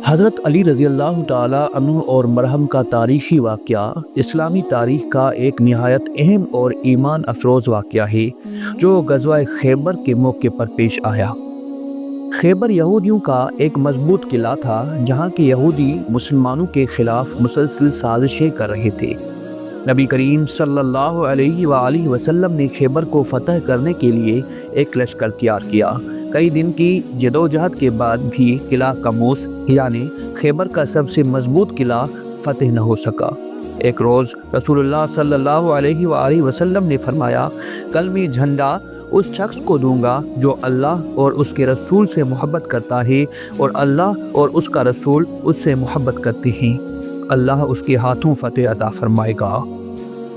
حضرت علی رضی اللہ تعالیٰ عنہ اور مرحوم کا تاریخی واقعہ اسلامی تاریخ کا ایک نہایت اہم اور ایمان افروز واقعہ ہے جو غزوہ خیبر کے موقع پر پیش آیا۔ خیبر یہودیوں کا ایک مضبوط قلعہ تھا جہاں کے یہودی مسلمانوں کے خلاف مسلسل سازشیں کر رہے تھے۔ نبی کریم صلی اللہ علیہ وآلہ وسلم نے خیبر کو فتح کرنے کے لیے ایک لشکر تیار کیا۔ کئی دن کی جدوجہد کے بعد بھی قلعہ کموس یعنی خیبر کا سب سے مضبوط قلعہ فتح نہ ہو سکا۔ ایک روز رسول اللہ صلی اللہ علیہ وآلہ وسلم نے فرمایا، کل میں جھنڈا اس شخص کو دوں گا جو اللہ اور اس کے رسول سے محبت کرتا ہے اور اللہ اور اس کا رسول اس سے محبت کرتے ہیں، اللہ اس کے ہاتھوں فتح عطا فرمائے گا۔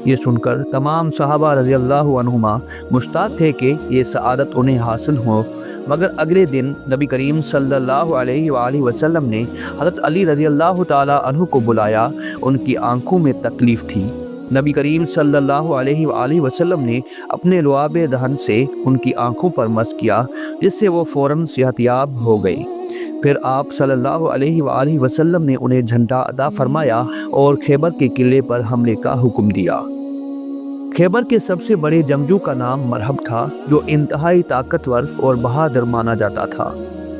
یہ سن کر تمام صحابہ رضی اللہ عنہما مشتاق تھے کہ یہ سعادت انہیں حاصل ہو، مگر اگلے دن نبی کریم صلی اللہ علیہ وآلہ وسلم نے حضرت علی رضی اللہ تعالیٰ عنہ کو بلایا۔ ان کی آنکھوں میں تکلیف تھی۔ نبی کریم صلی اللہ علیہ وآلہ وسلم نے اپنے لعاب دہن سے ان کی آنکھوں پر مس کیا، جس سے وہ فوراً صحت یاب ہو گئی۔ پھر آپ صلی اللہ علیہ وآلہ وسلم نے انہیں جھنڈا عطا فرمایا اور خیبر کے قلعے پر حملے کا حکم دیا۔ خیبر کے سب سے بڑے جنگجو کا نام مرحب تھا، جو انتہائی طاقتور اور بہادر مانا جاتا تھا۔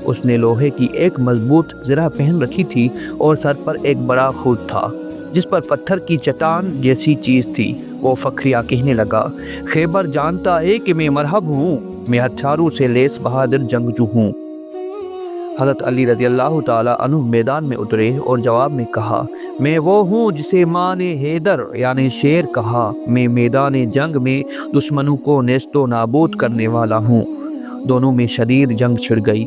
اس نے لوہے کی ایک مضبوط زرہ پہن رکھی تھی اور سر پر ایک بڑا خود تھا جس پر پتھر کی چٹان جیسی چیز تھی۔ وہ فخریہ کہنے لگا، خیبر جانتا ہے کہ میں مرحب ہوں، میں ہتھیاروں سے لیس بہادر جنگجو ہوں۔ حضرت علی رضی اللہ تعالیٰ عنہ میدان میں اترے اور جواب میں کہا، میں وہ ہوں جسے ماں نے حیدر یعنی شیر کہا، میں میدان جنگ میں دشمنوں کو نیست و نابود کرنے والا ہوں۔ دونوں میں شدید جنگ چھڑ گئی۔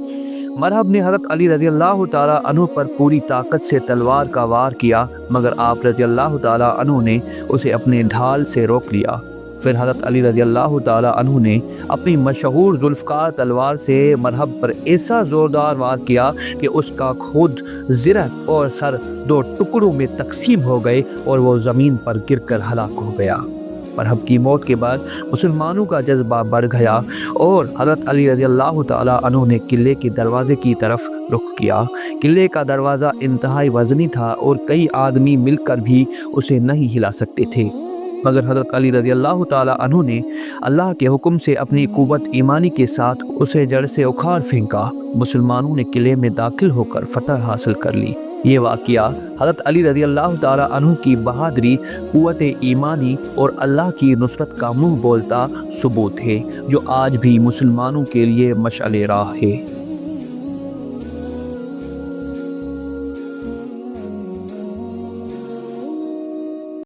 مرحب نے حضرت علی رضی اللہ تعالیٰ عنہ پر پوری طاقت سے تلوار کا وار کیا، مگر آپ رضی اللہ تعالیٰ عنہ نے اسے اپنے ڈھال سے روک لیا۔ پھر حضرت علی رضی اللہ تعالیٰ عنہ نے اپنی مشہور ذوالفقار تلوار سے مرحب پر ایسا زوردار وار کیا کہ اس کا خود، زرہ اور سر دو ٹکڑوں میں تقسیم ہو گئے اور وہ زمین پر گر کر ہلاک ہو گیا۔ مرحب کی موت کے بعد مسلمانوں کا جذبہ بڑھ گیا اور حضرت علی رضی اللہ تعالیٰ عنہ نے قلعے کے دروازے کی طرف رخ کیا۔ قلعے کا دروازہ انتہائی وزنی تھا اور کئی آدمی مل کر بھی اسے نہیں ہلا سکتے تھے، مگر حضرت علی رضی اللہ تعالیٰ عنہ نے اللہ کے حکم سے اپنی قوت ایمانی کے ساتھ اسے جڑ سے اکھاڑ پھینکا۔ مسلمانوں نے قلعے میں داخل ہو کر فتح حاصل کر لی۔ یہ واقعہ حضرت علی رضی اللہ تعالیٰ عنہ کی بہادری، قوت ایمانی اور اللہ کی نصرت کا منہ بولتا ثبوت ہے، جو آج بھی مسلمانوں کے لیے مشعل راہ ہے۔